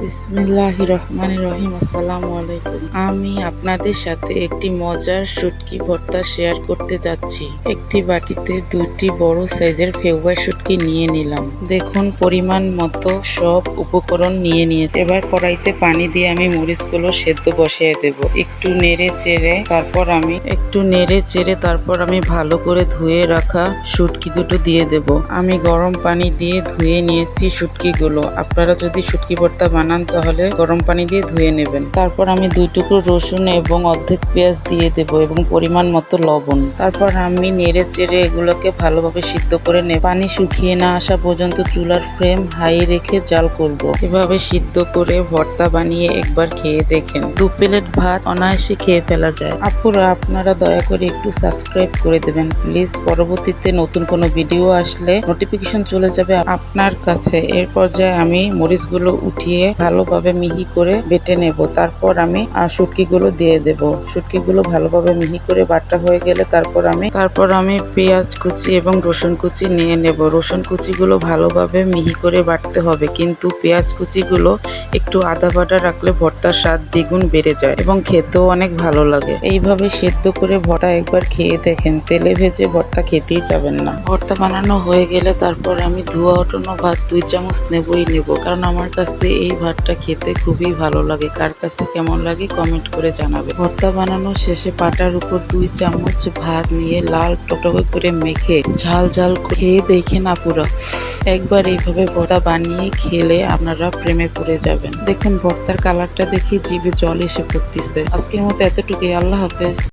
বিসমিল্লাহির রহমানির রহিম। আসসালামু আলাইকুম। আমি আপনাদের সাথে একটি মজার শুটকি ভর্তা শেয়ার করতে যাচ্ছি। একটি বাটিতে 2টি বড় সাইজের ফেউয়া শুটকি নিয়ে নিলাম। দেখুন পরিমাণ মতো সব উপকরণ নিয়ে এবার কড়াইতে পানি দিয়ে আমি মরিচগুলো সেদ্ধ বসিয়ে দেব। একটু নেড়ে চেড়ে তারপর আমি ভালো করে ধুয়ে রাখা শুটকি দুটো দিয়ে দেব। আমি গরম পানি দিয়ে ধুয়ে নিয়েছি শুটকিগুলো। আপনারা যদি শুটকি ভর্তা বানান তাহলে গরম পানি দিয়ে ধুয়ে নেবেন। তারপর আমি 2 টুকরো রসুন এবং অর্ধেক পেঁয়াজ দিয়ে দেব এবং পরিমাণ মতো লবণ। তারপর আমি নেড়ে চেড়ে এগুলোকে ভালোভাবে সিদ্ধ করে নেব। পানি শুকিয়ে না আসা পর্যন্ত চুলার ফ্লেম হাই রেখে জাল করব। এভাবে সিদ্ধ করে ভর্তা বানিয়ে একবার খেয়ে দেখেন। 2 প্লেট ভাত অনায়াসে খেয়ে ফেলা যায়। আপুরা, আপনারা দয়া করে একটু সাবস্ক্রাইব করে দেবেন প্লিজ। পরবর্তীতে নতুন কোনো ভিডিও আসলে নোটিফিকেশন চলে যাবে আপনার কাছে। এর পর্যায়ে আমি মরিচগুলো উঠিয়ে ভালোভাবে মিহি করে বেটে নেব। তারপর আমি শুটকিগুলো দিয়ে দেব। শুটকিগুলো ভালোভাবে মিহি করে বাটা হয়ে গেলে তারপর আমি পেঁয়াজ কুচি এবং রসুন কুচি নিয়ে নেব। রসুন কুচিগুলো ভালোভাবে মিহি করে বাটতে হবে, কিন্তু পেঁয়াজ কুচিগুলো একটু আদা বাটা রাখলে ভর্তার স্বাদ দ্বিগুণ বেড়ে যায় এবং খেতেও অনেক ভালো লাগে। এইভাবে সেদ্ধ করে ভর্তা একবার খেয়ে দেখেন, তেলে ভেজে ভর্তা খেতেই যাবেন না। ভর্তা বানানো হয়ে গেলে তারপর আমি ধোয়া ওঠানো ভাত 2 চামচ নেব, কারণ আমার কাছে এই ভাতটা খেতে খুবই ভালো লাগে। কার কাছে কেমন লাগে কমেন্ট করে জানাবে। ভর্তা বানানো শেষে পাটার উপর 2 চামচ ভাত নিয়ে লাল টকটকে করে মেখে ঝাল ঝাল খেয়ে দেখেন আপুরা। একবার এইভাবে ভর্তা বানিয়ে খেলে আপনারা প্রেমে পড়ে যাবেন। দেখুন ভর্তার কালারটা দেখে জিভে জল এসে পড়তেছে। আজকের মতো এতটুকুই। আল্লাহ হাফেজ।